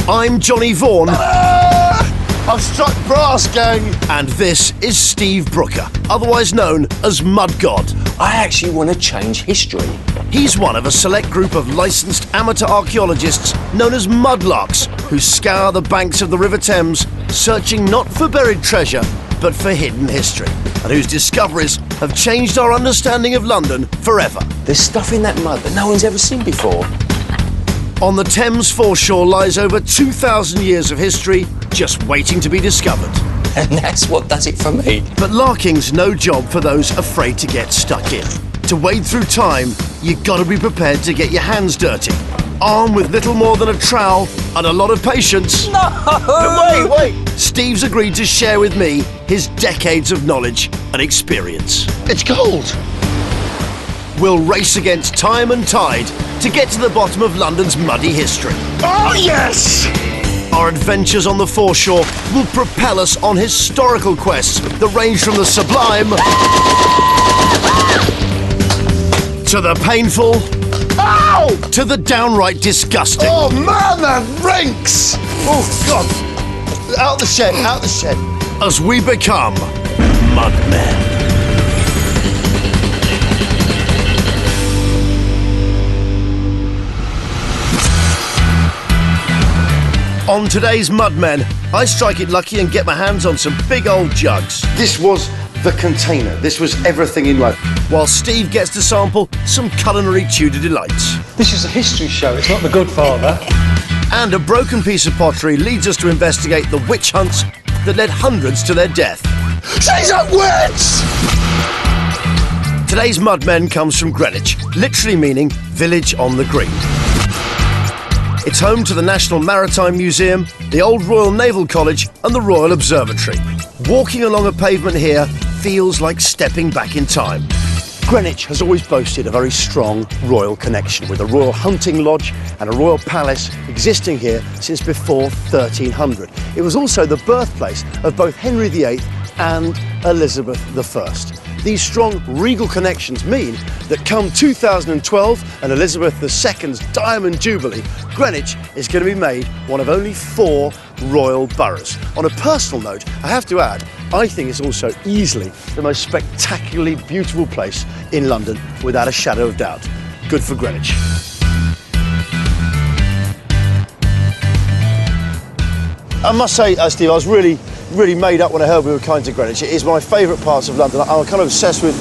I'm Johnny Vaughan. I've struck brass, gang. And this is Steve Brooker, otherwise known as Mud God. I actually want to change history. He's one of a select group of licensed amateur archaeologists known as Mudlarks, who scour the banks of the River Thames, searching not for buried treasure, but for hidden history, and whose discoveries have changed our understanding of London forever. There's stuff in that mud that no one's ever seen before. On the Thames foreshore lies over 2,000 years of history just waiting to be discovered. And that's what does it for me. But larking's no job for those afraid to get stuck in. To wade through time, you've got to be prepared to get your hands dirty, armed with little more than a trowel and a lot of patience. No! Wait. Steve's agreed to share with me his decades of knowledge and experience. It's gold. We'll race against time and tide to get to the bottom of London's muddy history. Oh, yes! Our adventures on the foreshore will propel us on historical quests that range from the sublime to the painful. Ow! To the downright disgusting. Oh, man, that ranks! Oh, God. Out the shed, out the shed. As we become Mudmen. On today's Mudmen, I strike it lucky and get my hands on some big old jugs. This was the container. This was everything in life. While Steve gets to sample some culinary Tudor delights. This is a history show, it's not The Good Father. And a broken piece of pottery leads us to investigate the witch hunts that led hundreds to their death. She's a witch! Today's Mudmen comes from Greenwich, literally meaning village on the green. It's home to the National Maritime Museum, the Old Royal Naval College and the Royal Observatory. Walking along a pavement here feels like stepping back in time. Greenwich has always boasted a very strong royal connection, with a royal hunting lodge and a royal palace existing here since before 1300. It was also the birthplace of both Henry VIII and Elizabeth I. These strong regal connections mean that come 2012 and Elizabeth II's Diamond Jubilee, Greenwich is going to be made one of only 4 royal boroughs. On a personal note, I have to add, I think it's also easily the most spectacularly beautiful place in London, without a shadow of doubt. Good for Greenwich. I must say, Steve, I was really made up when I heard we were coming to Greenwich. It is my favourite parts of London. I'm kind of obsessed with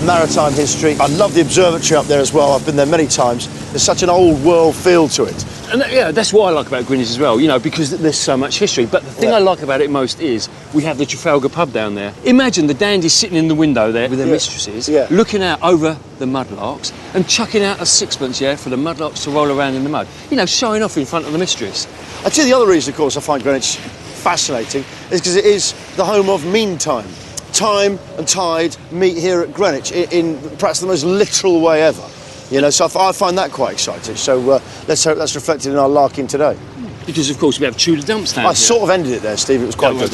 maritime history. I love the observatory up there as well. I've been there many times. There's such an old world feel to it. And yeah, that's what I like about Greenwich as well, you know, because there's so much history. But the thing I like about it most is we have the Trafalgar pub down there. Imagine the dandies sitting in the window there with their mistresses, looking out over the Mudlarks and chucking out a sixpence, for the Mudlarks to roll around in the mud. You know, showing off in front of the mistress. I tell you, the other reason, of course, I find Greenwich fascinating is because it is the home of mean time. Time and tide meet here at Greenwich in perhaps the most literal way ever. You know, so I find that quite exciting. So let's hope that's reflected in our larking today. Because, of course, we have Tudor dumps down I sort of ended it there, Steve. It was quite good.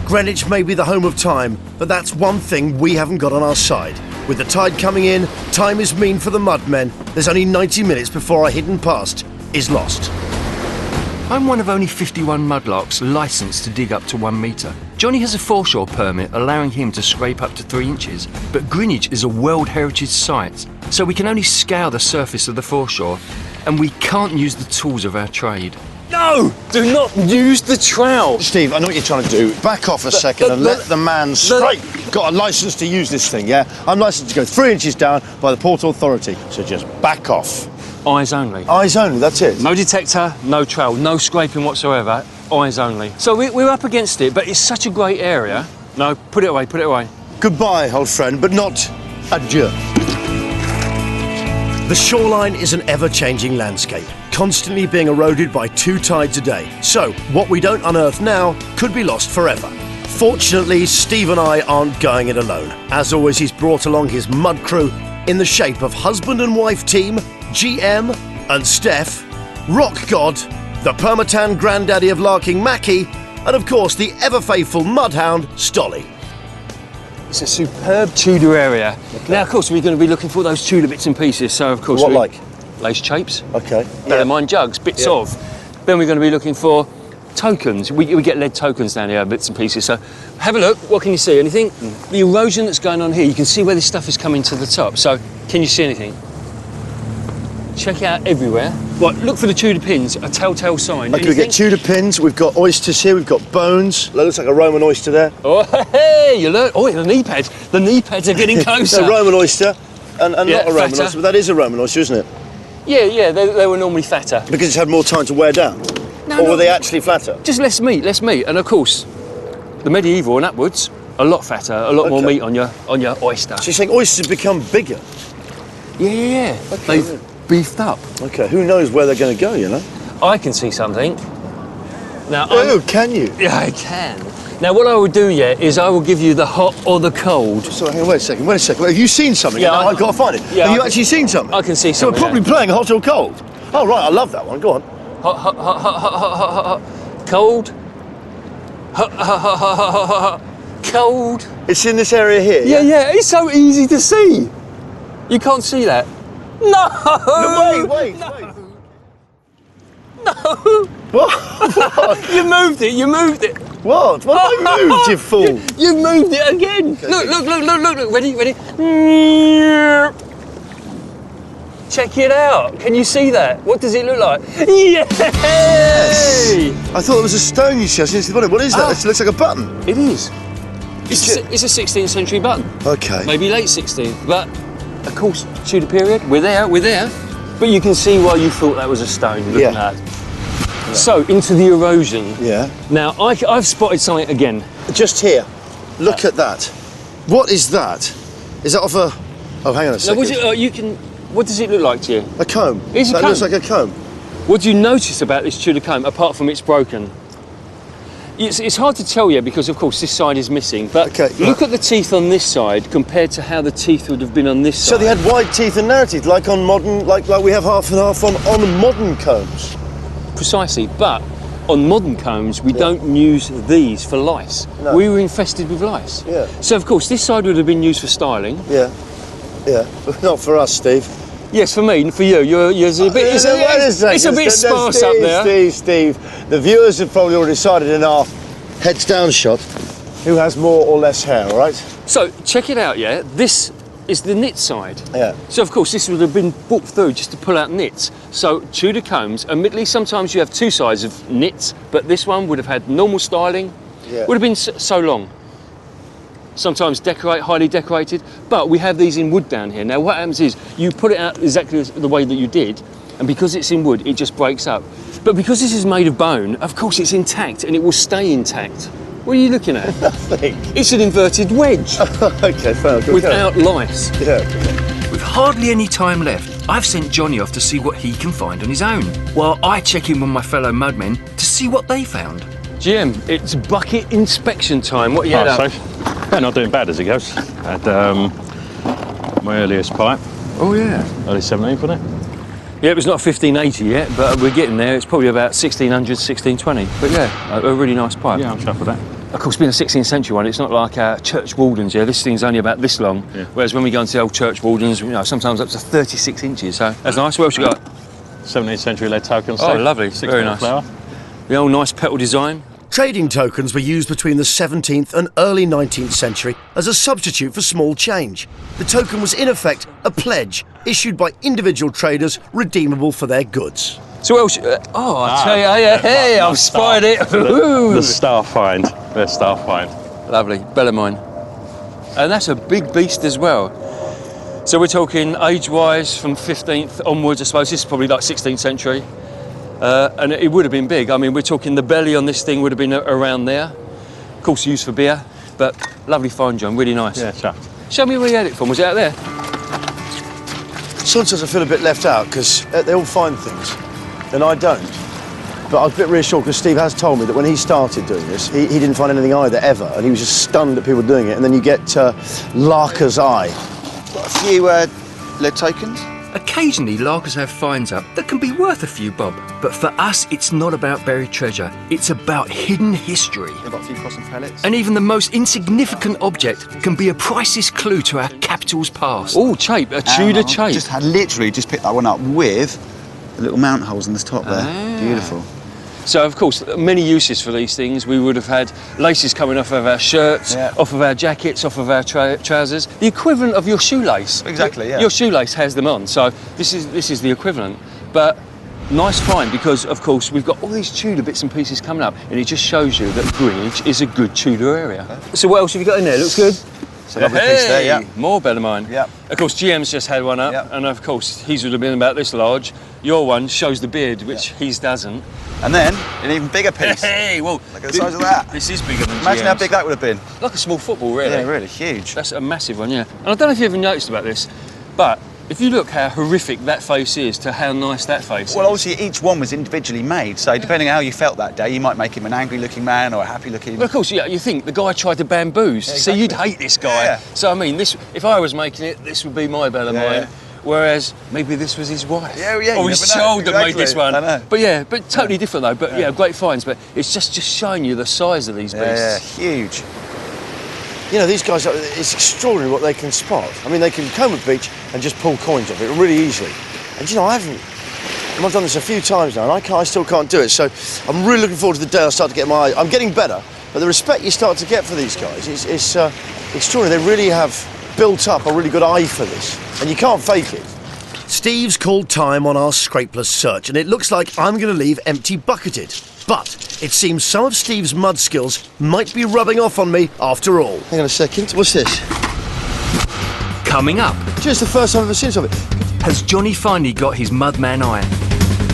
Greenwich may be the home of time, but that's one thing we haven't got on our side. With the tide coming in, time is mean for the Mudmen. There's only 90 minutes before our hidden past is lost. I'm one of only 51 Mudlarks licensed to dig up to 1 metre. Johnny has a foreshore permit allowing him to scrape up to 3 inches, but Greenwich is a World Heritage Site, so we can only scour the surface of the foreshore, and we can't use the tools of our trade. No! Do not use the trowel! Steve, I know what you're trying to do. Back off a second and let the man strike. Got a licence to use this thing, yeah? I'm licensed to go 3 inches down by the Port Authority, so just back off. Eyes only. Eyes only, that's it. No detector, no trowel, no scraping whatsoever, eyes only. So we're up against it, but it's such a great area. No, put it away, put it away. Goodbye, old friend, but not adieu. The shoreline is an ever-changing landscape, constantly being eroded by 2 tides a day. So, what we don't unearth now could be lost forever. Fortunately, Steve and I aren't going it alone. As always, he's brought along his mud crew in the shape of husband and wife team, GM and Steph, Rock God, the Permatan granddaddy of larking Mackie, and of course the ever-faithful mudhound Stolly. It's a superb Tudor area. Okay. Now, of course, we're going to be looking for those Tudor bits and pieces, so of course... What like? lace chapes. Okay. Bear in mind jugs, bits Yeah. of. Then we're going to be looking for tokens. We get lead tokens down here, bits and pieces. So have a look. What can you see? Anything? The erosion that's going on here, you can see where this stuff is coming to the top. So can you see anything? Check out everywhere. Right, look for the Tudor pins, a telltale sign. Okay, we get Tudor pins, we've got oysters here, we've got bones. That looks like a Roman oyster there. Oh, hey, you look. Oh, the knee pads. The knee pads are getting closer. A Roman oyster, and Yeah, not a Roman fatter. oyster, but that is a Roman oyster, isn't it? Yeah, they were normally fatter. Because it's had more time to wear down? No, Or no. were they actually flatter? Just less meat. And of course, the medieval and upwards, a lot fatter, a lot more Okay. meat on your oyster. So you're saying oysters have become bigger? Yeah. Okay. They've beefed up. Okay, who knows where they're going to go, you know? I can see something. Now, Oh, can you? yeah, I can. Now, what I will do, is I will give you the hot or the cold. So hang on, wait a second. Have you seen something? Yeah, I've got to find it. yeah, Have you I- actually seen something? I can see So we're something. probably playing hot or cold. Oh, right, I love that one. Go on. Hot. Cold. Hot. Cold. It's in this area here. Yeah, it's so easy to see. You can't see that. No! No, wait. No! What? You moved it. What? What have I moved, you fool? You moved it again. Look. Ready? Check it out. Can you see that? What does it look like? Yes! I thought it was a stone you see. What is that? Oh. It looks like a button. It is. It's a 16th century button. Okay. Maybe late 16th, but of course, Tudor period. We're there. But you can see why you thought that was a stone. Look at Yeah. that. So into the erosion. Yeah. Now I've spotted something again. Just here. Look at that. What is that? Is that off a... Oh, hang on a Now, second. what does it look like to you? A comb. It's a that comb. looks like a comb. What do you notice about this Tudor comb, apart from it's broken? It's hard to tell you because, of course, this side is missing. But Okay, look right. at the teeth on this side compared to how the teeth would have been on this side. So they had wide teeth and narrow teeth, like on modern, like we have half and half on modern combs. Precisely, but on modern combs, we don't use these for lice. No. We were infested with lice. Yeah. So, of course, this side would have been used for styling. Yeah. Not for us, Steve. Yes, for me, and for you. It's a bit, it's a bit sparse up there. Steve. The viewers have probably already decided in our heads down shot who has more or less hair, all right? So, check it out, yeah? This is the knit side. Yeah. So, of course, this would have been brought through just to pull out knits. So, Tudor combs, admittedly, sometimes you have two sides of knits, but this one would have had normal styling, Yeah. would have been so long. Sometimes highly decorated, but we have these in wood down here. Now, what happens is you put it out exactly the way that you did, and because it's in wood, it just breaks up. But because this is made of bone, of course, it's intact, and it will stay intact. What are you looking at? Nothing. It's an inverted wedge Okay, fair. without lice. Yeah. With hardly any time left, I've sent Johnny off to see what he can find on his own, while I check in with my fellow mudmen to see what they found. Jim, it's bucket inspection time. What are you Oh, at? so, yeah, not doing bad as it goes. Had my earliest pipe, Oh, yeah. early 17th, wasn't it? Yeah, it was not 1580 yet, but we're getting there. It's probably about 1600, 1620. But yeah, a really nice pipe. Yeah, I'm chuffed with that. Of course, being a 16th century one, it's not like church wardens, yeah? This thing's only about this long. Yeah. Whereas when we go into the old church wardens, sometimes up to 36 inches. So that's nice. What else you got? 17th century lead token. Oh, lovely. 6 Very mil nice. flower. The old nice petal design. Trading tokens were used between the 17th and early 19th century as a substitute for small change. The token was in effect a pledge issued by individual traders redeemable for their goods. So what else? I'll tell you. Hey, I've spied it. The star find. The star find. Lovely, Bellarmine. And that's a big beast as well. So we're talking age-wise from 15th onwards, I suppose. This is probably like 16th century. And it would have been big. I mean, we're talking the belly on this thing would have been around there. Of course, used for beer, but lovely find, John, really nice. Yeah, chuffed. Show me where you had it from. Was it out there? Sometimes I feel a bit left out because they all find things and I don't. But I was a bit reassured because Steve has told me that when he started doing this, he didn't find anything either, ever. And he was just stunned at people doing it. And then you get Larker's Eye. Got a few lead tokens. Occasionally, larkers have finds up that can be worth a few bob. But for us, it's not about buried treasure. It's about hidden history. I've got a few crossing pellets. And even the most insignificant object can be a priceless clue to our capital's past. Oh, chape, a Tudor chape. Literally just picked that one up with the little mount holes in the top there. Beautiful. So, of course, many uses for these things. We would have had laces coming off of our shirts, off of our jackets, off of our trousers. The equivalent of your shoelace. Exactly, yeah. Your shoelace has them on, so this is the equivalent. But nice find, because, of course, we've got all these Tudor bits and pieces coming up, and it just shows you that Greenwich is a good Tudor area. So what else have you got in there? Looks good? It's a lovely piece there, yeah. More Bellarmine. Yeah. Of course, GM's just had one up, and of course, his would have been about this large. Your one shows the beard, which his doesn't. And then, an even bigger piece. Hey, well, look at the size of that. This is bigger than Imagine GM's. how big that would have been. Like a small football, really. Yeah, really, huge. That's a massive one, yeah. And I don't know if you ever noticed about this, but if you look how horrific that face is to how nice that face is. Well, obviously, each one was individually made, so depending on how you felt that day, you might make him an angry-looking man or a happy-looking... Well, of course, yeah, you think the guy tried to bamboos, so you'd hate this guy. Yeah. So, I mean, this, if I was making it, this would be my Bellarmine. Yeah. Whereas maybe this was his wife. Yeah, yeah. Or his child that made this one. I know. But yeah, but totally different though. But yeah, great finds. But it's just showing you the size of these beasts. Yeah, huge. You know, these guys, it's extraordinary what they can spot. I mean, they can comb a beach and just pull coins off it really easily. And you know, I've done this a few times now, and I still can't do it. So I'm really looking forward to the day I start to get my eye. I'm getting better, but the respect you start to get for these guys is extraordinary. They really have built up a really good eye for this, and you can't fake it. Steve's called time on our scrapeless search, and it looks like I'm going to leave empty-bucketed. But it seems some of Steve's mud skills might be rubbing off on me after all. Hang on a second, what's this? Coming up, Just the first time I've ever seen something. has Johnny finally got his Mudman eye?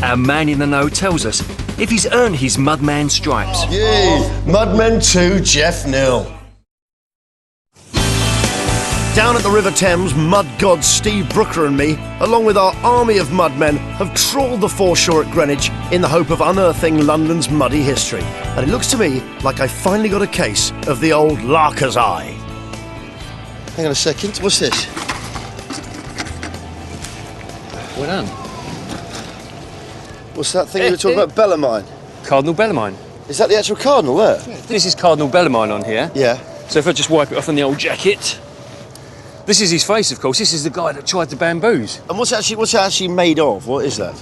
Our man in the know tells us if he's earned his Mudman stripes. Yay! Mudmen 2, Jeff 0. Down at the River Thames, mud gods Steve, Brooker and me, along with our army of mudmen, have trawled the foreshore at Greenwich in the hope of unearthing London's muddy history. And it looks to me like I finally got a case of the old larker's eye. Hang on a second, what's this? Well done. What's that thing you were talking about, Bellarmine? Cardinal Bellarmine. Is that the actual cardinal there? This is Cardinal Bellarmine on here. Yeah. So if I just wipe it off on the old jacket. This is his face, of course. This is the guy that tried to bamboos. And what's it actually made of? What is that?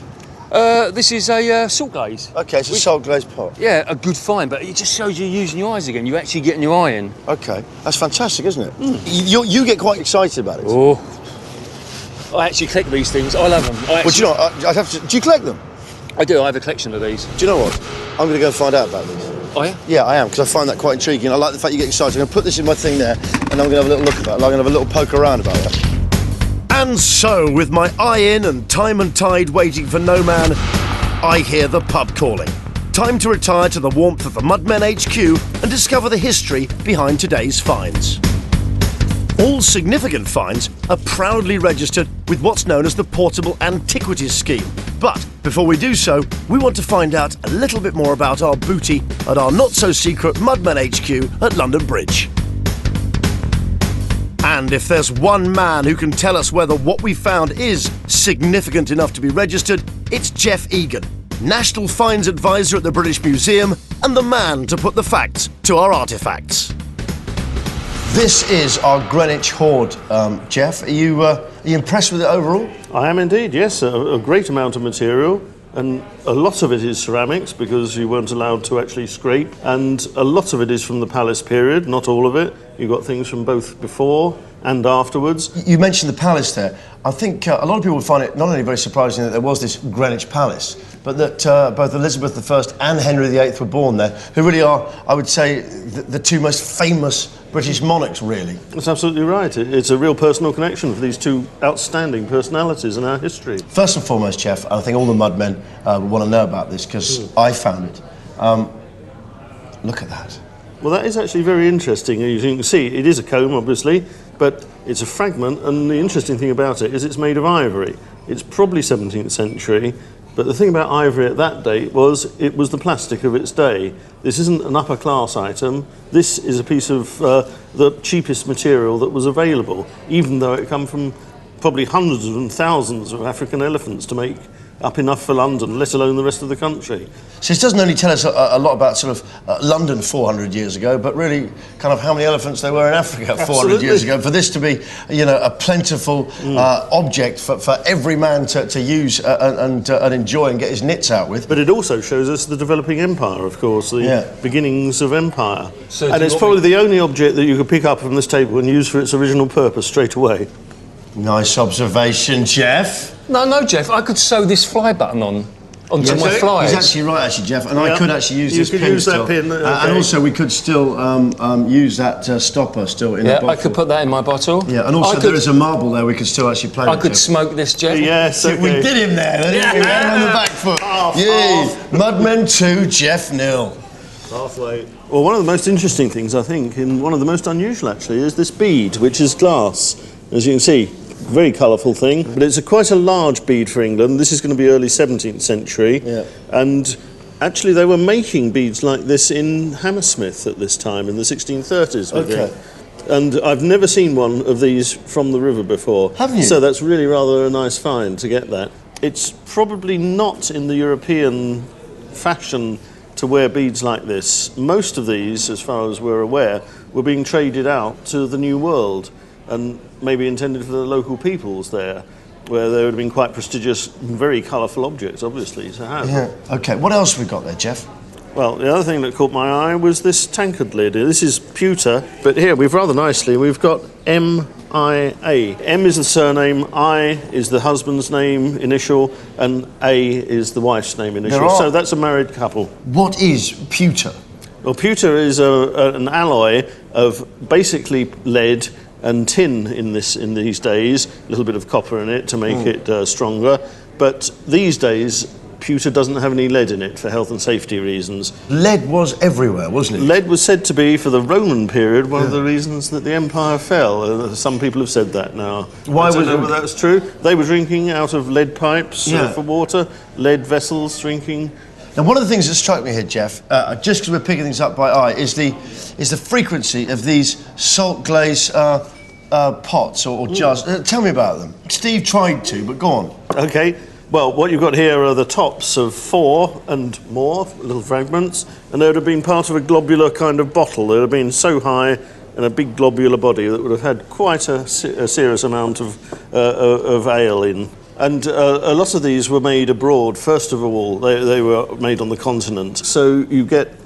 This is a salt glaze. Okay, it's a salt glazed pot. Yeah, a good find, but it just shows you using your eyes again. You're actually getting your eye in. Okay, that's fantastic, isn't it? You get quite excited about it. Oh. I actually collect these things. I love them. Well, do you know, I'd have to, do you collect them? I do. I have a collection of these. Do you know what? I'm going to go find out about these. Oh, yeah? Yeah, I am, because I find that quite intriguing. I like the fact you get excited. I'm going to put this in my thing there, and I'm going to have a little look about it. I'm going to have a little poke around about it. And so, with my eye in and time and tide waiting for no man, I hear the pub calling. Time to retire to the warmth of the Mudmen HQ and discover the history behind today's finds. All significant finds are proudly registered with what's known as the Portable Antiquities Scheme. But before we do so, we want to find out a little bit more about our booty at our not-so-secret Mudmen HQ at London Bridge. And if there's one man who can tell us whether what we found is significant enough to be registered, it's Jeff Egan, National Finds Advisor at the British Museum and the man to put the facts to our artefacts. This is our Greenwich hoard, Jeff. Are you impressed with it overall? I am indeed, yes. A great amount of material, and a lot of it is ceramics because you weren't allowed to actually scrape, and a lot of it is from the palace period, not all of it. You've got things from both before and afterwards. You mentioned the palace there. I think a lot of people would find it not only very surprising that there was this Greenwich Palace, but that both Elizabeth I and Henry VIII were born there, who really are, I would say, the two most famous British monarchs, really. That's absolutely right. It's a real personal connection for these two outstanding personalities in our history. First and foremost, Jeff, I think all the mudmen would want to know about this because I found it. Look at that. Well, that is actually very interesting. As you can see, it is a comb, obviously, but it's a fragment, and the interesting thing about it is it's made of ivory. It's probably 17th century, but the thing about ivory at that date was it was the plastic of its day. This isn't an upper class item. This is a piece of the cheapest material that was available, even though it come from probably hundreds and thousands of African elephants to make up enough for London, let alone the rest of the country. So this doesn't only tell us a lot about sort of London 400 years ago, but really kind of how many elephants there were in Africa 400 years ago. For this to be, you know, a plentiful object for every man to use and enjoy and get his nits out with. But it also shows us the developing empire, of course, the beginnings of empire. So and it's probably the only object that you could pick up from this table and use for its original purpose straight away. Nice observation, Jeff. No, Jeff, I could sew this fly button onto my flies. He's actually right, actually, Jeff, and I could actually use this pin. You could use that pin, okay. And also we could still use that stopper still in the bottle. I could put that in my bottle. Yeah, and also there is a marble there we could still actually play with. I could smoke this, Jeff. Yes, okay. We did him there, didn't we? We had him on the back foot. Yay! Mudmen 2, Jeff 0. Halfway. Well, one of the most interesting things, I think, and one of the most unusual actually, is this bead, which is glass, as you can see. Very colourful thing, but it's quite a large bead for England. This is going to be early 17th century, and actually they were making beads like this in Hammersmith at this time, in the 1630s, I think. And I've never seen one of these from the river before. Have you? So that's really rather a nice find to get that. It's probably not in the European fashion to wear beads like this. Most of these, as far as we're aware, were being traded out to the New World, and maybe intended for the local peoples there, where they would have been quite prestigious, very colourful objects, obviously, to have. Yeah. OK, what else have we got there, Jeff? Well, the other thing that caught my eye was this tankard lid. This is pewter, but here we've rather nicely, we've got M-I-A. M is the surname, I is the husband's name, initial, and A is the wife's name, initial. So that's a married couple. What is pewter? Well, pewter is an alloy of basically lead and tin in these days, a little bit of copper in it to make it stronger. But these days, pewter doesn't have any lead in it for health and safety reasons. Lead was everywhere, wasn't it? Lead was said to be, for the Roman period, one of the reasons that the empire fell. Some people have said that now. Why was whether that's true. They were drinking out of lead pipes for water, lead vessels drinking. Now, one of the things that struck me here, Jeff, just because we're picking things up by eye, is the frequency of these salt glaze pots or jars. Tell me about them. Steve tried to, but go on. OK. Well, what you've got here are the tops of 4 and more little fragments, and they would have been part of a globular kind of bottle. They would have been so high and a big globular body that would have had quite a serious amount of ale in. And a lot of these were made abroad, first of all. They were made on the continent. So you get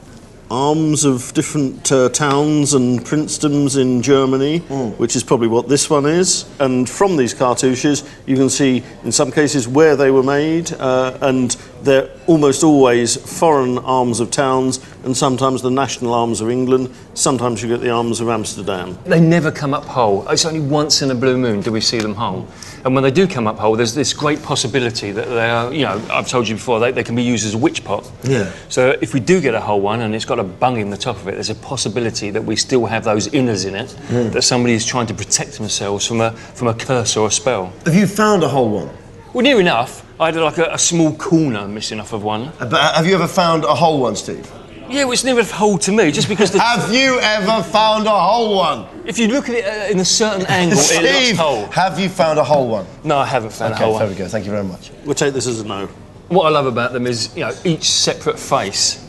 arms of different towns and princedoms in Germany, which is probably what this one is. And from these cartouches, you can see, in some cases, where they were made, and they're almost always foreign arms of towns, and sometimes the national arms of England. Sometimes you get the arms of Amsterdam. They never come up whole. It's only once in a blue moon do we see them whole. And when they do come up whole, there's this great possibility that they are, you know, I've told you before, they can be used as a witch pot. Yeah. So if we do get a whole one and it's got a bung in the top of it, there's a possibility that we still have those inners in it, that somebody is trying to protect themselves from a curse or a spell. Have you found a whole one? Well, near enough. I had like a small corner missing off of one. But have you ever found a whole one, Steve? Yeah, well, it's never whole to me, just because... Have you ever found a whole one? If you look at it in a certain angle, Steve, it looks whole. Have you found a whole one? No, I haven't found a whole one. There we go. Thank you very much. We'll take this as a no. What I love about them is, you know, each separate face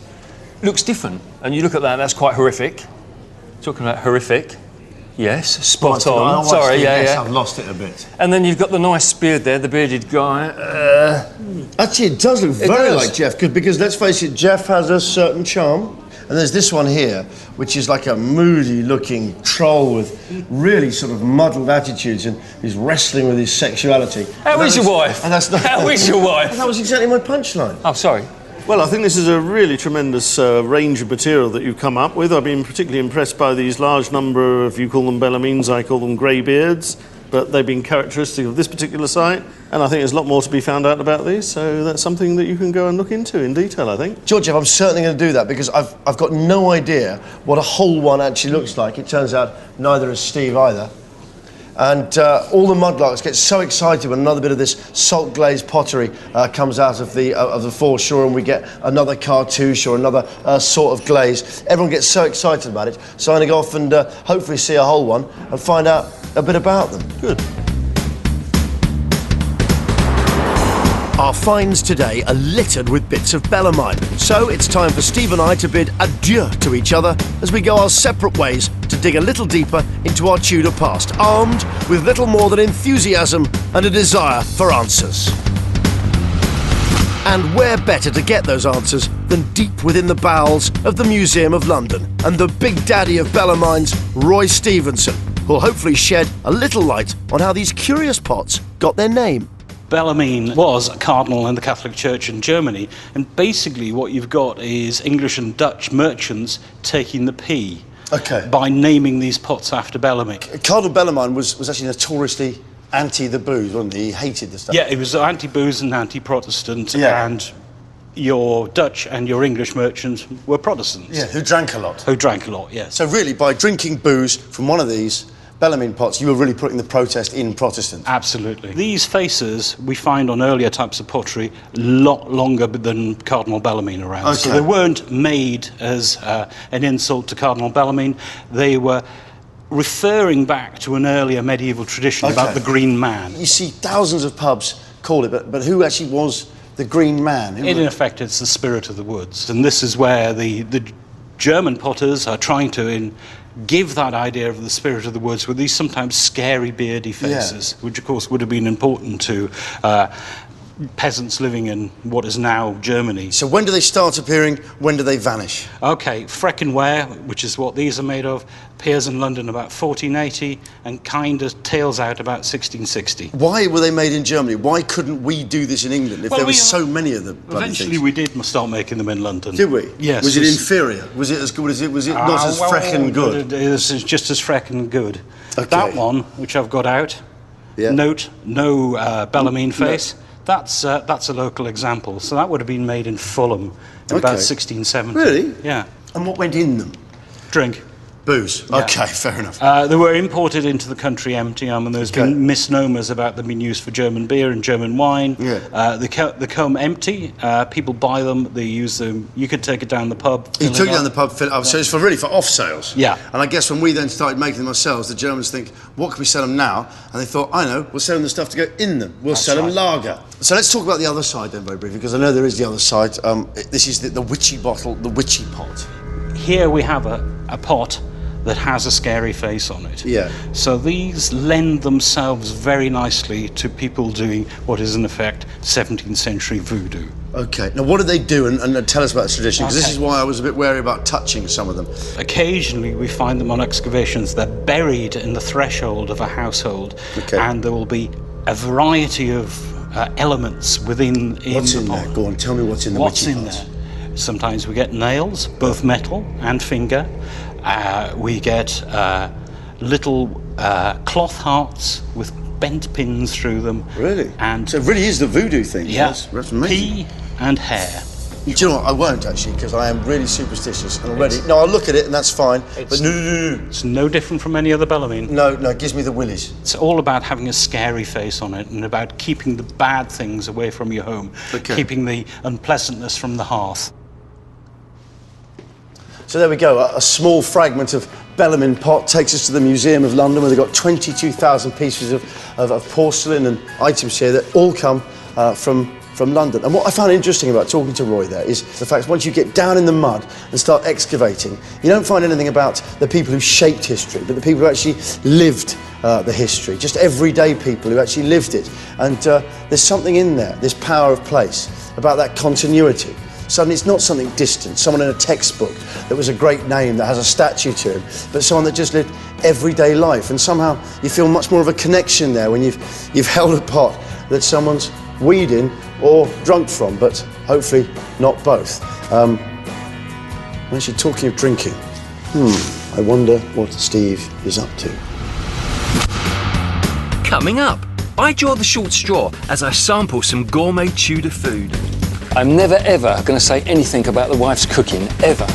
looks different. And you look at that, that's quite horrific. Talking about horrific. Yes, spot on. Sorry, yeah. I've lost it a bit. And then you've got the nice beard there, the bearded guy. Actually, it does look very like Jeff, because let's face it, Jeff has a certain charm. And there's this one here, which is like a moody-looking troll with really sort of muddled attitudes, and he's wrestling with his sexuality. How is your wife? And that's not. How is your wife? That was exactly my punchline. Oh, sorry. Well, I think this is a really tremendous range of material that you've come up with. I've been particularly impressed by these large number of, you call them Bellarmines, I call them greybeards, but they've been characteristic of this particular site, and I think there's a lot more to be found out about these, so that's something that you can go and look into in detail, I think. George, I'm certainly going to do that, because I've got no idea what a whole one actually looks like. It turns out neither has Steve either. And all the mudlarks get so excited when another bit of this salt glazed pottery comes out of the foreshore, and we get another cartouche or another sort of glaze. Everyone gets so excited about it. So I'm going to go off and hopefully see a whole one and find out a bit about them. Good. Our finds today are littered with bits of Bellarmine, so it's time for Steve and I to bid adieu to each other as we go our separate ways to dig a little deeper into our Tudor past, armed with little more than enthusiasm and a desire for answers. And where better to get those answers than deep within the bowels of the Museum of London and the big daddy of Bellarmines, Roy Stevenson, who'll hopefully shed a little light on how these curious pots got their name. Bellarmine was a cardinal in the Catholic Church in Germany, and basically what you've got is English and Dutch merchants taking the P by naming these pots after Bellarmine. Cardinal Bellarmine was actually notoriously anti the booze, wasn't he? He hated the stuff. Yeah, he was anti-booze and anti-Protestant, and your Dutch and your English merchants were Protestants. Yeah, who drank a lot. Who drank a lot, yes. So really, by drinking booze from one of these Bellarmine pots, you were really putting the protest in Protestant. Absolutely. These faces we find on earlier types of pottery a lot longer than Cardinal Bellarmine around. So they weren't made as an insult to Cardinal Bellarmine. They were referring back to an earlier medieval tradition about the Green Man. You see thousands of pubs call it, but who actually was the Green Man? In effect, it's the spirit of the woods. And this is where the German potters are trying to give that idea of the spirit of the woods with these sometimes scary beardy faces, which of course would have been important to peasants living in what is now Germany. So when do they start appearing? When do they vanish? Okay, Freckenware, which is what these are made of, appears in London about 1480 and kind of tails out about 1660. Why were they made in Germany? Why couldn't we do this in England if there were so many of them? Eventually we did start making them in London. Did we? Yes. Was it inferior? Was it as good as it? Was it not as freck and good? It is just as freck and good. That one, which I've got out, note, no Bellarmine face. No. That's a local example. So that would have been made in Fulham in about 1670. Really? Yeah. And what went in them? Drink. Booze. Yeah. Okay, fair enough. They were imported into the country empty, and there's been misnomers about them being used for German beer and German wine. Yeah. They come empty. People buy them. They use them. You could take it down the pub. You took it down the pub, fill it up. So it's for off sales. Yeah. And I guess when we then started making them ourselves, the Germans think, what can we sell them now? And they thought, I know, we'll sell them the stuff to go in them. We'll sell them lager. So let's talk about the other side then very briefly, because I know there is the other side. This is the witchy bottle, the witchy pot. Here we have a pot that has a scary face on it. Yeah. So these lend themselves very nicely to people doing what is in effect 17th century voodoo. Okay. Now what do they do? And tell us about the tradition, because this is why I was a bit wary about touching some of them. Occasionally we find them on excavations. They're buried in the threshold of a household, and there will be a variety of elements within What's in there? Go on, tell me what's in the witchy pot. What's in there? Sometimes we get nails, both metal and finger. We get little cloth hearts with bent pins through them. Really? And so it really is the voodoo thing. Yeah. That's amazing. Pea and hair. Do you know what? I won't actually, because I am really superstitious and already. No, I'll look at it and that's fine. But no. It's no different from any other Bellarmine. No, it gives me the willies. It's all about having a scary face on it and about keeping the bad things away from your home, keeping the unpleasantness from the hearth. So there we go, a small fragment of Bellarmine pot takes us to the Museum of London, where they've got 22,000 pieces of porcelain and items here that all come from London. And what I found interesting about talking to Roy there is the fact once you get down in the mud and start excavating, you don't find anything about the people who shaped history, but the people who actually lived the history, just everyday people who actually lived it. And there's something in there, this power of place, about that continuity. Suddenly it's not something distant, someone in a textbook that was a great name that has a statue to him, but someone that just lived everyday life. And somehow you feel much more of a connection there when you've held a pot that someone's weeding or drunk from, but hopefully not both. I'm actually talking of drinking. I wonder what Steve is up to. Coming up, I draw the short straw as I sample some gourmet Tudor food. I'm never ever going to say anything about the wife's cooking, ever.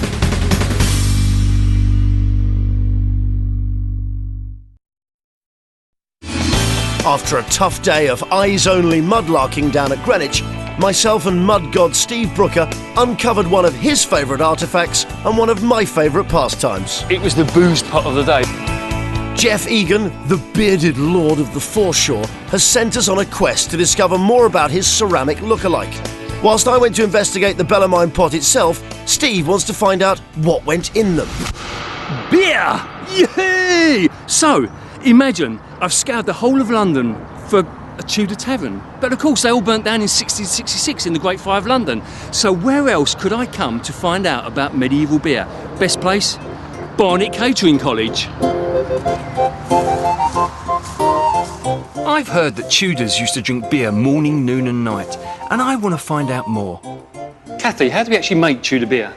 After a tough day of eyes-only mudlarking down at Greenwich, myself and mud god Steve Brooker uncovered one of his favourite artefacts and one of my favourite pastimes. It was the booze pot of the day. Jeff Egan, the bearded lord of the foreshore, has sent us on a quest to discover more about his ceramic lookalike. Whilst I went to investigate the Bellarmine pot itself, Steve wants to find out what went in them. Beer! Yay! So, imagine I've scoured the whole of London for a Tudor tavern. But of course they all burnt down in 1666 in the Great Fire of London. So where else could I come to find out about medieval beer? Best place? Barnet Catering College. I've heard that Tudors used to drink beer morning, noon and night, and I want to find out more. Kathy, how do we actually make Tudor beer?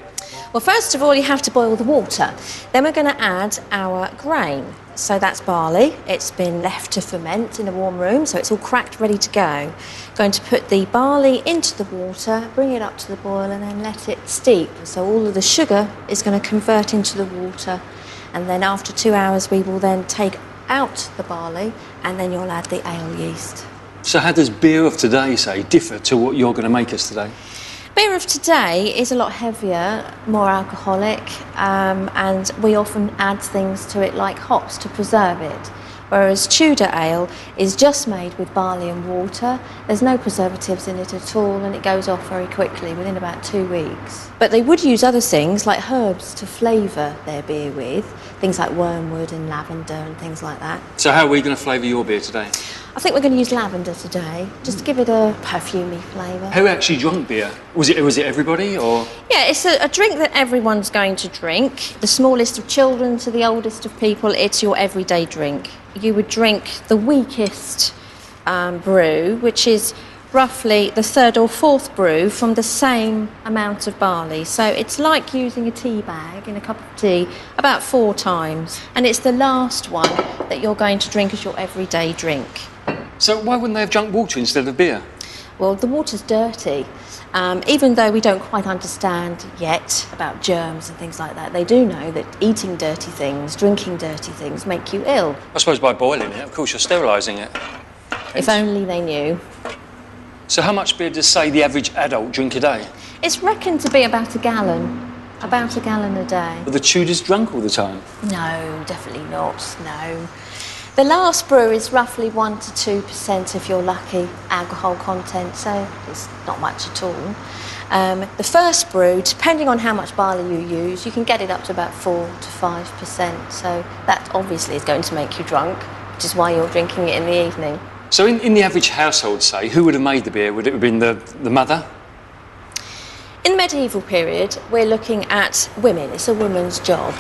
Well, first of all, you have to boil the water. Then we're going to add our grain. So that's barley. It's been left to ferment in a warm room, so it's all cracked, ready to go. Going to put the barley into the water, bring it up to the boil, and then let it steep. So all of the sugar is going to convert into the water. And then after 2 hours, we will then take out the barley, and then you'll add the ale yeast. So how does beer of today, say, differ to what you're going to make us today? Beer of today is a lot heavier, more alcoholic, and we often add things to it like hops to preserve it. Whereas Tudor ale is just made with barley and water. There's no preservatives in it at all, and it goes off very quickly, within about 2 weeks. But they would use other things like herbs to flavour their beer with, things like wormwood and lavender and things like that. So how are we going to flavour your beer today? I think we're going to use lavender today, just to give it a perfumey flavour. Who actually drank beer? Was it everybody, or...? Yeah, it's a drink that everyone's going to drink. The smallest of children to the oldest of people, it's your everyday drink. You would drink the weakest brew, which is roughly the third or fourth brew from the same amount of barley. So it's like using a tea bag in a cup of tea about 4 times. And it's the last one that you're going to drink as your everyday drink. So why wouldn't they have drunk water instead of beer? Well, the water's dirty. Even though we don't quite understand yet about germs and things like that, they do know that eating dirty things, drinking dirty things make you ill. I suppose by boiling it, of course, you're sterilising it. If only they knew. So how much beer does, say, the average adult drink a day? It's reckoned to be about a gallon. About a gallon a day. But the Tudors drank all the time? No, definitely not, no. The last brew is roughly 1 to 2%, if you're lucky, alcohol content, so it's not much at all. The first brew, depending on how much barley you use, you can get it up to about 4 to 5%, so that obviously is going to make you drunk, which is why you're drinking it in the evening. So in the average household, say, who would have made the beer? Would it have been the mother? In the medieval period, we're looking at women. It's a woman's job.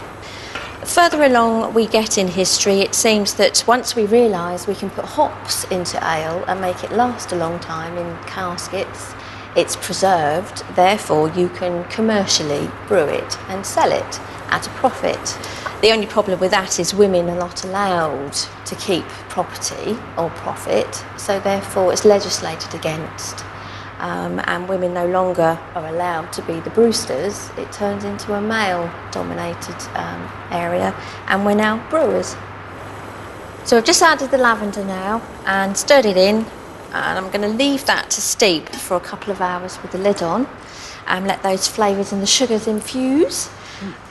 Further along we get in history, it seems that once we realise we can put hops into ale and make it last a long time in caskets, it's preserved, therefore you can commercially brew it and sell it at a profit. The only problem with that is women are not allowed to keep property or profit, so therefore it's legislated against. And women no longer are allowed to be the brewsters. It turns into a male-dominated area, and we're now brewers. So I've just added the lavender now and stirred it in, and I'm going to leave that to steep for a couple of hours with the lid on and let those flavours and the sugars infuse.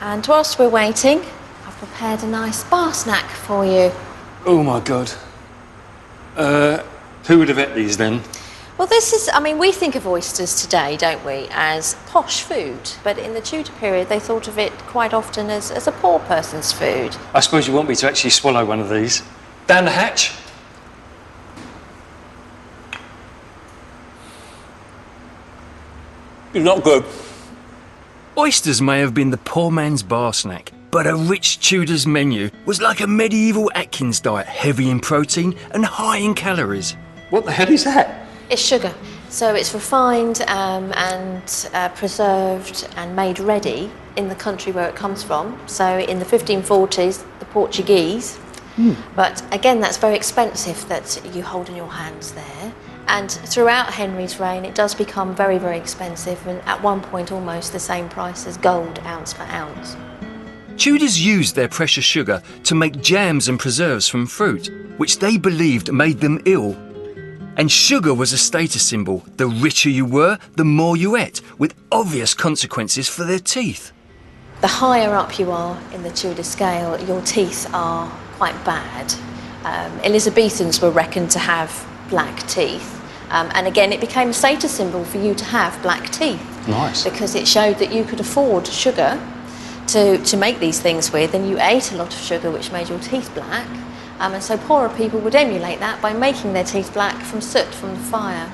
And whilst we're waiting, I've prepared a nice bar snack for you. Oh my God. Who would have ate these then? Well, this is, I mean, we think of oysters today, don't we, as posh food. But in the Tudor period, they thought of it quite often as a poor person's food. I suppose you want me to actually swallow one of these. Down the hatch. Not good. Oysters may have been the poor man's bar snack, but a rich Tudor's menu was like a medieval Atkins diet, heavy in protein and high in calories. What the hell is that? It's sugar. So it's refined and preserved and made ready in the country where it comes from. So in the 1540s, the Portuguese. But again, that's very expensive that you hold in your hands there. And throughout Henry's reign, it does become very, very expensive, and at one point almost the same price as gold ounce for ounce. Tudors used their precious sugar to make jams and preserves from fruit, which they believed made them ill. And sugar was a status symbol. The richer you were, the more you ate, with obvious consequences for their teeth. The higher up you are in the Tudor scale, your teeth are quite bad. Elizabethans were reckoned to have black teeth. And again, it became a status symbol for you to have black teeth. Nice. Because it showed that you could afford sugar to make these things with, and you ate a lot of sugar, which made your teeth black. And so poorer people would emulate that by making their teeth black from soot from the fire.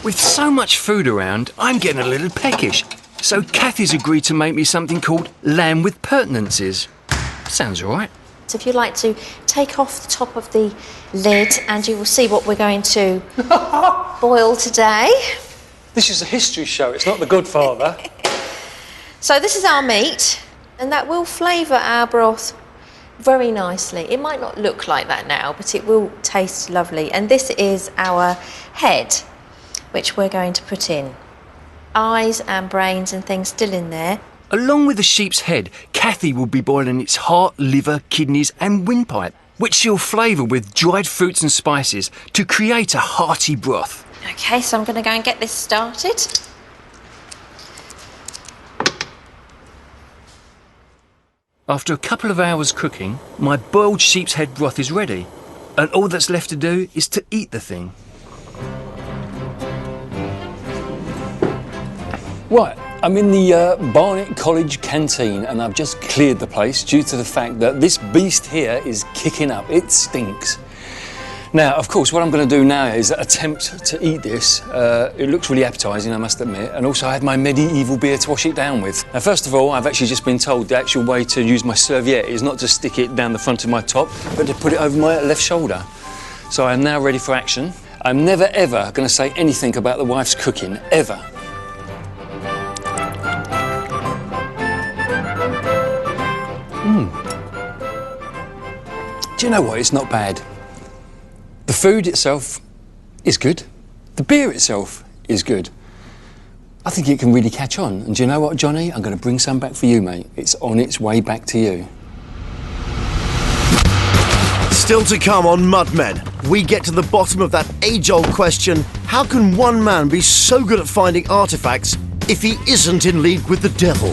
With so much food around, I'm getting a little peckish. So Kathy's agreed to make me something called lamb with pertinences. Sounds all right. So if you'd like to take off the top of the lid, and you will see what we're going to boil today. This is a history show, it's not The Godfather. So this is our meat, and that will flavour our broth very nicely. It might not look like that now, but it will taste lovely. And this is our head, which we're going to put in. Eyes and brains and things still in there. Along with the sheep's head, Kathy will be boiling its heart, liver, kidneys and windpipe, which she'll flavour with dried fruits and spices to create a hearty broth. OK, so I'm going to go and get this started. After a couple of hours cooking, my boiled sheep's head broth is ready, and all that's left to do is to eat the thing. Right, I'm in the Barnet College canteen and I've just cleared the place due to the fact that this beast here is kicking up. It stinks. Now, of course, what I'm going to do now is attempt to eat this. It looks really appetising, I must admit, and also I have my medieval beer to wash it down with. Now, first of all, I've actually just been told the actual way to use my serviette is not to stick it down the front of my top, but to put it over my left shoulder. So I am now ready for action. I'm never, ever going to say anything about the wife's cooking, ever. Do you know what? It's not bad. The food itself is good. The beer itself is good. I think it can really catch on. And do you know what, Johnny? I'm going to bring some back for you, mate. It's on its way back to you. Still to come on Mudmen, we get to the bottom of that age-old question, how can one man be so good at finding artefacts if he isn't in league with the devil?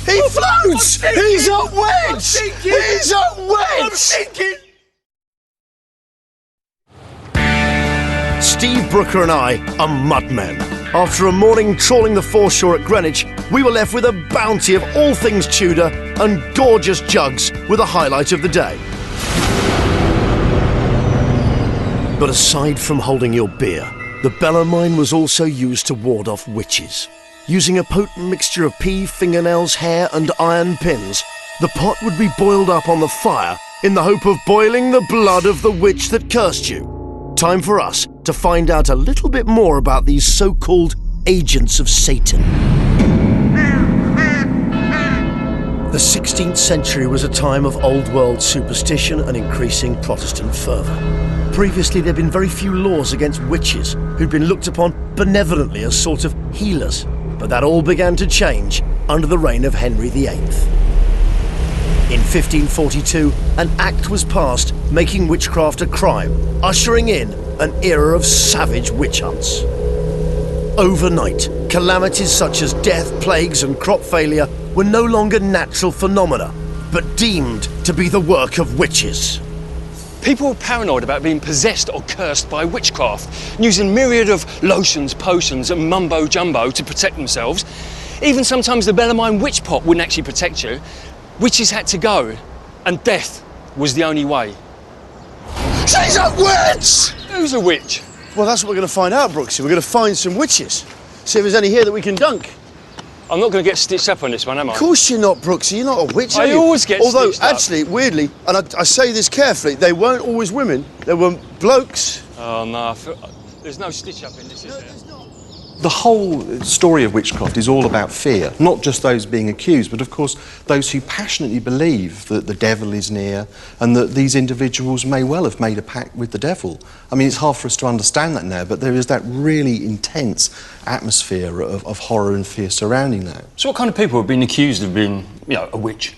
He floats! He's at wedge! He's at wedge! Steve, Brooker and I are mudmen. After a morning trawling the foreshore at Greenwich, we were left with a bounty of all things Tudor and gorgeous jugs with a highlight of the day. But aside from holding your beer, the Bellarmine was also used to ward off witches. Using a potent mixture of pea, fingernails, hair and iron pins, the pot would be boiled up on the fire in the hope of boiling the blood of the witch that cursed you. Time for us to find out a little bit more about these so-called agents of Satan. The 16th century was a time of old world superstition and increasing Protestant fervour. Previously there'd been very few laws against witches, who'd been looked upon benevolently as sort of healers. But that all began to change under the reign of Henry VIII. In 1542, an act was passed making witchcraft a crime, ushering in an era of savage witch hunts. Overnight, calamities such as death, plagues and crop failure were no longer natural phenomena, but deemed to be the work of witches. People were paranoid about being possessed or cursed by witchcraft, using myriad of lotions, potions and mumbo-jumbo to protect themselves. Even sometimes the Bellarmine witch pot wouldn't actually protect you. Witches had to go, and death was the only way. She's a witch! Who's a witch? Well, that's what we're going to find out, Brooksy. We're going to find some witches. See if there's any here that we can dunk. I'm not going to get stitched up on this one, am I? Of course you're not, Brooksy. You're not a witch, are you? I always get Although, stitched up. actually, weirdly, and I say this carefully, they weren't always women. They were blokes. Oh, no. There's no stitch up in this, is there? The whole story of witchcraft is all about fear, not just those being accused, but of course those who passionately believe that the devil is near and that these individuals may well have made a pact with the devil. I mean, it's hard for us to understand that now, but there is that really intense atmosphere of horror and fear surrounding that. So what kind of people have been accused of being, a witch?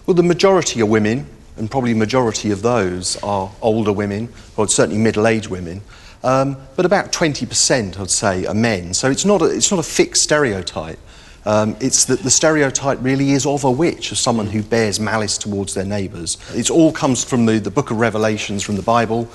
Well, the majority are women, and probably the majority of those are older women, or certainly middle-aged women. But about 20%, I'd say, are men. So it's not a fixed stereotype. It's that the stereotype really is of a witch, as someone who bears malice towards their neighbours. It all comes from the book of Revelations from the Bible,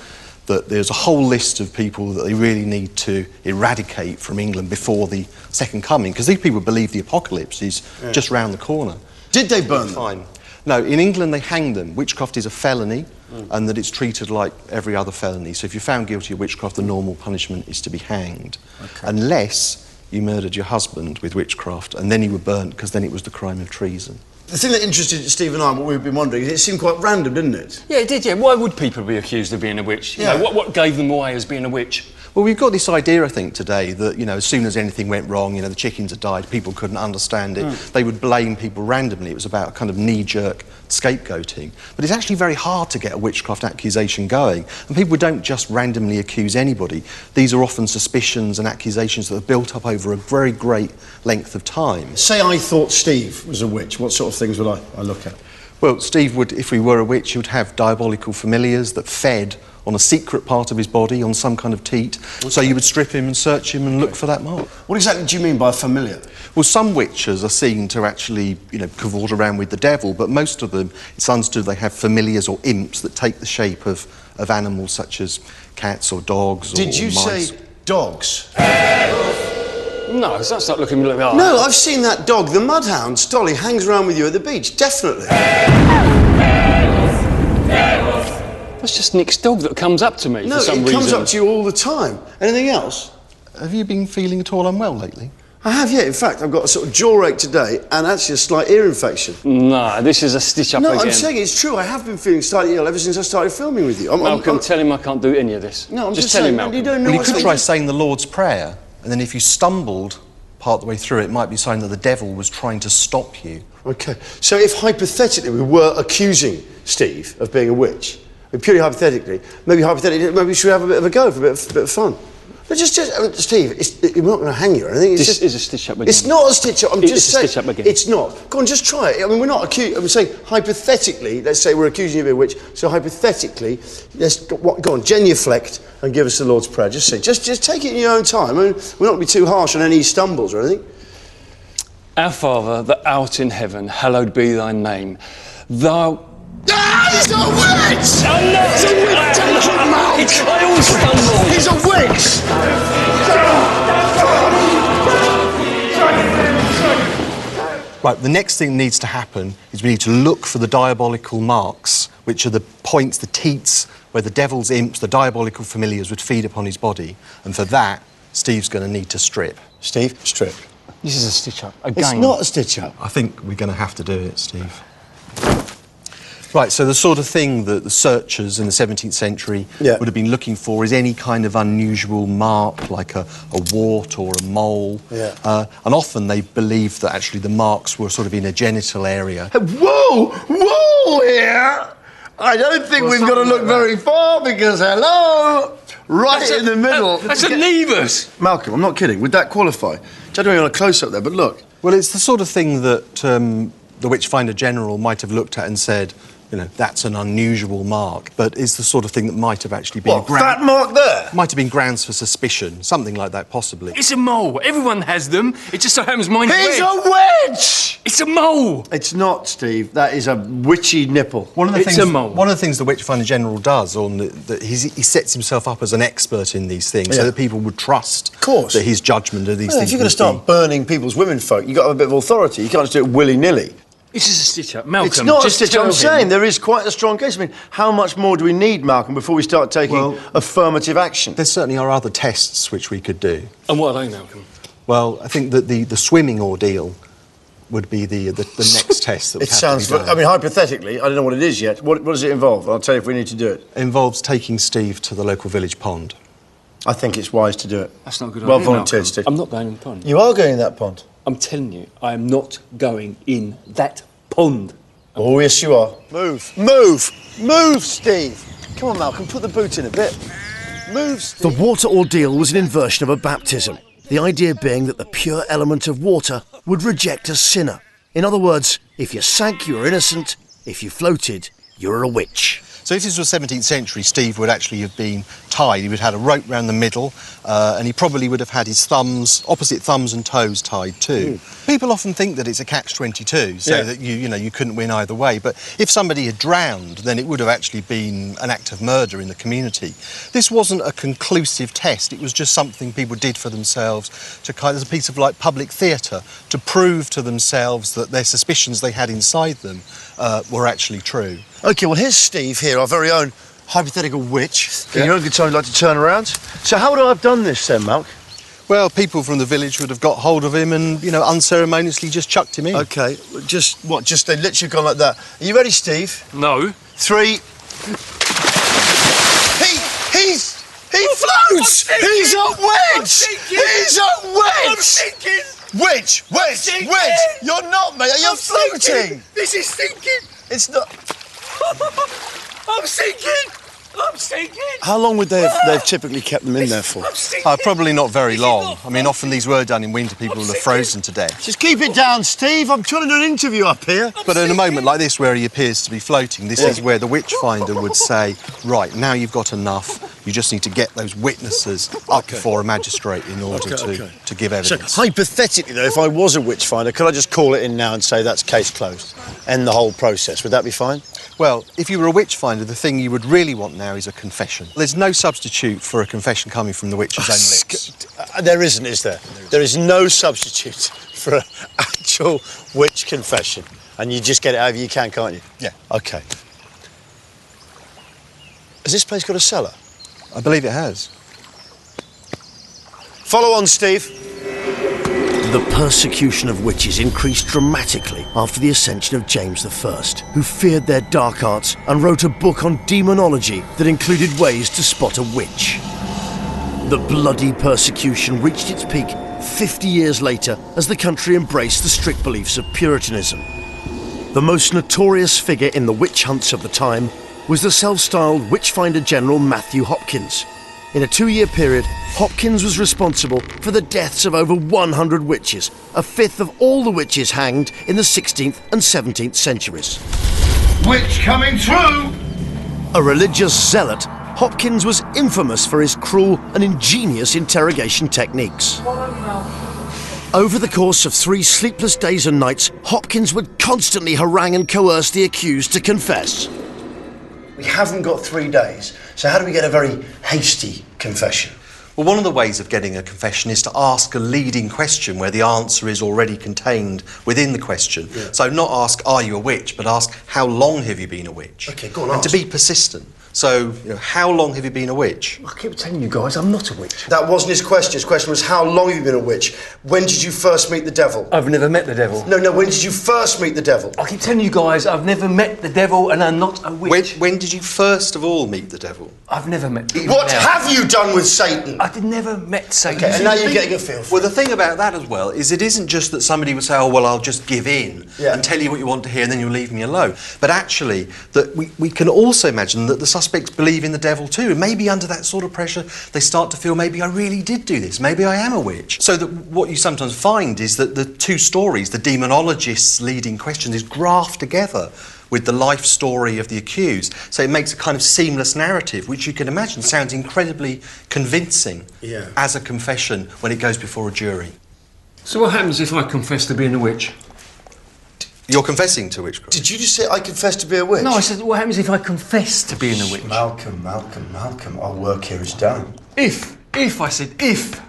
that there's a whole list of people that they really need to eradicate from England before the second coming, because these people believe the apocalypse is just round the corner. Did they burn them? Fine. No, in England they hanged them. Witchcraft is a felony, and that it's treated like every other felony. So if you're found guilty of witchcraft, the normal punishment is to be hanged. Okay. Unless you murdered your husband with witchcraft, and then you were burnt, because then it was the crime of treason. The thing that interested Steve and I, what we've been wondering, is it seemed quite random, didn't it? Yeah, it did, yeah. Why would people be accused of being a witch? You know, what gave them away as being a witch? Well, we've got this idea, I think, today that, you know, as soon as anything went wrong, you know, the chickens had died, people couldn't understand it. They would blame people randomly. It was about kind of knee-jerk scapegoating. But it's actually very hard to get a witchcraft accusation going. And people don't just randomly accuse anybody. These are often suspicions and accusations that are built up over a very great length of time. Say I thought Steve was a witch. What sort of things would I look at? Well, Steve would, if he were a witch, he would have diabolical familiars that fed on a secret part of his body, on some kind of teat. Okay. So you would strip him and search him and look for that mark. What exactly do you mean by familiar? Well, some witches are seen to actually, you know, cavort around with the devil, but most of them, it's understood they have familiars or imps that take the shape of animals such as cats or dogs or mice. Did you say dogs? No, that's not looking like that. No, I've seen that dog, the Mudhound. Stolly hangs around with you at the beach, definitely. That's just Nick's dog that comes up to me for some reason. No, it comes up to you all the time. Anything else? Have you been feeling at all unwell lately? I have, yeah. In fact, I've got a sort of jaw ache today and actually a slight ear infection. No, this is a stitch-up again. No, I'm saying it's true. I have been feeling slightly ill ever since I started filming with you. Malcolm, tell him I can't do any of this. No, I'm just tell saying, him, Malcolm. You don't know well, you could try saying the Lord's Prayer, and then if you stumbled part the way through, it might be sign that the devil was trying to stop you. OK. So if hypothetically we were accusing Steve of being a witch, purely hypothetically, maybe we should have a bit of a go for a bit of fun. But Steve, we're not going to hang you or anything. This is a stitch-up again. It's not a stitch-up. I'm just saying. It's a stitch-up again. It's not. Go on, just try it. I mean, we're not accusing. I'm saying hypothetically. Let's say we're accusing you of being a witch. So hypothetically, go on, genuflect and give us the Lord's Prayer. Just say. Just take it in your own time. I mean, we're not going to be too harsh on any stumbles or anything. Our Father, that art in heaven, hallowed be thy name. Thou... Ah, he's a witch! I'm not! He's a witch! Take him out! I always stumble! He's a witch! Right, the next thing that needs to happen is we need to look for the diabolical marks, which are the points, the teats, where the devil's imps, the diabolical familiars would feed upon his body. And for that, Steve's going to need to strip. Steve, strip. This is a stitch-up, again. It's not a stitch-up. I think we're going to have to do it, Steve. Right, so the sort of thing that the searchers in the 17th century would have been looking for is any kind of unusual mark, like a wart or a mole. Yeah. And often they believed that actually the marks were sort of in a genital area. Whoa here! I don't think we've got to look very far because, hello, right in the middle. That's a nevus. Malcolm, I'm not kidding. Would that qualify? Judging on a close-up there, but look. Well, it's the sort of thing that the Witchfinder General might have looked at and said, you know, that's an unusual mark, but it's the sort of thing that might have actually been... What, that mark there? Might have been grounds for suspicion, something like that, possibly. It's a mole. Everyone has them. It just so happens mine's red. He's a witch! It's a mole. It's not, Steve. That is a witchy nipple. One of the things the Witchfinder General does, he sets himself up as an expert in these things, so that people would trust that his judgment of these things. If you're going to start burning people's womenfolk, you've got to have a bit of authority. You can't just do it willy-nilly. This is a stitch-up, Malcolm. It's not a stitch-up. I'm saying there is quite a strong case. I mean, how much more do we need, Malcolm, before we start taking affirmative action? There certainly are other tests which we could do. And what are they, Malcolm? Well, I think that the swimming ordeal would be the next test that would have to be done. I mean, hypothetically, I don't know what it is yet. What does it involve? I'll tell you if we need to do it. It involves taking Steve to the local village pond. I think it's wise to do it. That's not a good idea, Well volunteered, Malcolm. Steve. I'm not going in the pond. You are going in that pond. I'm telling you, I am not going in that pond. Oh, yes, you are. Move. Move! Move, Steve! Come on, Malcolm, put the boot in a bit. Move, Steve. The water ordeal was an inversion of a baptism, the idea being that the pure element of water would reject a sinner. In other words, if you sank, you were innocent. If you floated, you're a witch. So if this was 17th century, Steve would actually have been tied. He would have had a rope round the middle, and he probably would have had his opposite thumbs and toes tied too. People often think that it's a catch-22, so that you couldn't win either way. But if somebody had drowned, then it would have actually been an act of murder in the community. This wasn't a conclusive test. It was just something people did for themselves to kind of, as a piece of like public theatre, to prove to themselves that their suspicions they had inside them were actually true. OK, well, here's Steve here, our very own hypothetical witch. In your own good time, you'd like to turn around. So how would I have done this then, Malk? Well, people from the village would have got hold of him and, you know, unceremoniously just chucked him in. OK, just what? Just they literally gone like that. Are you ready, Steve? No. 3. He floats! He's a witch! He's a witch! Witch! You're not, mate. You're floating. This is sinking. It's not. I'm sinking. How long would they've typically kept them in there for? Probably not very long. I mean, often these were done in winter, people will have frozen to death. Just keep it down, Steve. I'm trying to do an interview up here. But in a moment like this, where he appears to be floating, this is where the witch finder would say, right, now you've got enough. You just need to get those witnesses up before a magistrate in order to give evidence. So, hypothetically, though, if I was a witch finder, could I just call it in now and say that's case closed? End the whole process. Would that be fine? Well, if you were a witch finder, the thing you would really want now is a confession. There's no substitute for a confession coming from the witch's own lips. There isn't, is there? There is no substitute for an actual witch confession. And you just get it however you can, can't you? Yeah. OK. Has this place got a cellar? I believe it has. Follow on, Steve. The persecution of witches increased dramatically after the ascension of James I, who feared their dark arts and wrote a book on demonology that included ways to spot a witch. The bloody persecution reached its peak 50 years later as the country embraced the strict beliefs of Puritanism. The most notorious figure in the witch hunts of the time was the self-styled Witchfinder General Matthew Hopkins. In a 2-year period, Hopkins was responsible for the deaths of over 100 witches, a fifth of all the witches hanged in the 16th and 17th centuries. Witch coming through! A religious zealot, Hopkins was infamous for his cruel and ingenious interrogation techniques. Over the course of 3 sleepless days and nights, Hopkins would constantly harangue and coerce the accused to confess. We haven't got 3 days, so how do we get a very hasty confession? Well, one of the ways of getting a confession is to ask a leading question where the answer is already contained within the question. Yeah. So not ask, are you a witch, but ask, how long have you been a witch? OK, go on, and ask. To be persistent. So, you know, how long have you been a witch? I keep telling you guys, I'm not a witch. That wasn't his question. His question was, how long have you been a witch? When did you first meet the devil? I've never met the devil. No, when did you first meet the devil? I keep telling you guys, I've never met the devil and I'm not a witch. When did you first of all meet the devil? I've never met the devil. What have you done with Satan? I never met Satan. OK, and now you're getting a feel for it. Well, the thing about that as well is it isn't just that somebody would say, oh, well, I'll just give in and tell you what you want to hear and then you'll leave me alone. But actually, that we can also imagine that the suspects believe in the devil too, and maybe under that sort of pressure they start to feel maybe I really did do this, maybe I am a witch. So that what you sometimes find is that the 2 stories, the demonologist's leading question, is graphed together with the life story of the accused. So it makes a kind of seamless narrative, which you can imagine sounds incredibly convincing as a confession when it goes before a jury. So what happens if I confess to being a witch? You're confessing to witchcraft. Did you just say I confess to be a witch? No, I said, what happens if I confess to being a witch? Malcolm, our work here is done. If, I said if.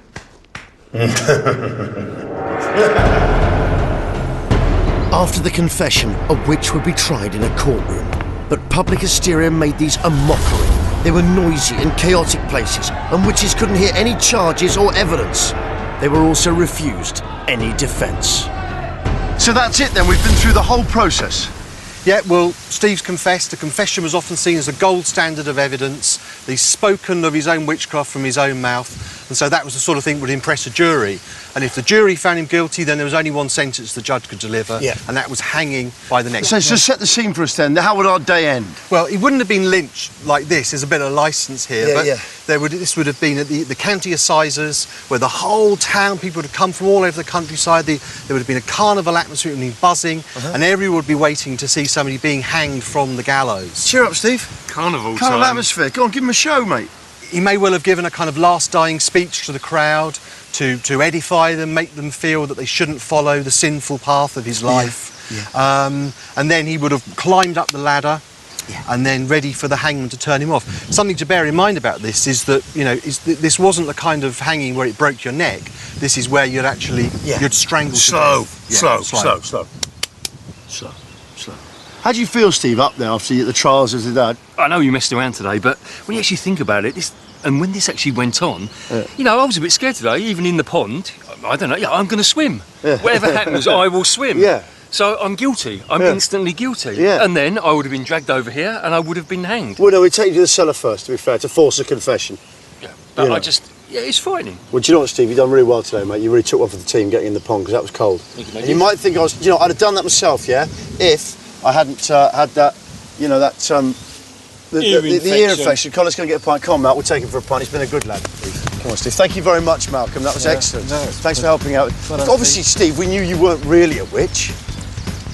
After the confession, a witch would be tried in a courtroom. But public hysteria made these a mockery. They were noisy and chaotic places, and witches couldn't hear any charges or evidence. They were also refused any defence. So that's it then, we've been through the whole process. Yeah, well, Steve's confessed. A confession was often seen as a gold standard of evidence. He's spoken of his own witchcraft from his own mouth, and so that was the sort of thing that would impress a jury. And if the jury found him guilty, then there was only one sentence the judge could deliver, and that was hanging by the neck. So just set the scene for us then. How would our day end? Well, it wouldn't have been lynched like this. There's a bit of licence here, this would have been at the county assizes, where the whole town, people would have come from all over the countryside. There would have been a carnival atmosphere, it would have been buzzing, and everyone would be waiting to see somebody being hanged from the gallows. Cheer up, Steve. Carnival atmosphere. Go on, give him a show, mate. he may well have given a kind of last dying speech to the crowd to edify them, make them feel that they shouldn't follow the sinful path of his life. And then he would have climbed up the ladder and then ready for the hangman to turn him off. Something to bear in mind about this is that, you know, this wasn't the kind of hanging where it broke your neck. This is where you'd actually, you'd strangle Slow, to death. slow. How do you feel, Steve, up there after the trials as the dad? I know you messed around today, but when you actually think about it, and when this actually went on, you know, I was a bit scared today, even in the pond. I don't know, I'm going to swim. Whatever happens, I will swim. So I'm guilty. I'm instantly guilty. And then I would have been dragged over here and I would have been hanged. Well, no, we take you to the cellar first, to be fair, to force a confession. But it's frightening. Well, do you know what, Steve? You've done really well today, mate. You really took one for the team getting in the pond, because that was cold. And you might think I was, you know, I'd have done that myself, if I hadn't had that, you know, that, the ear infection. Colin's going to get a pint. Come on, Matt, we'll take him for a pint. He's been a good lad. Come on, Steve. Thank you very much, Malcolm. That was excellent. Thanks for helping out. Obviously, Steve, we knew you weren't really a witch.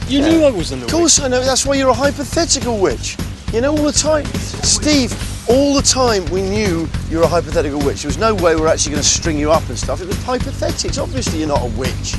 You knew I wasn't a witch. Of course I know. That's why you're a hypothetical witch. You know, all the time. Steve, all the time we knew you were a hypothetical witch. There was no way we were actually going to string you up and stuff. It was hypothetics. Obviously, you're not a witch.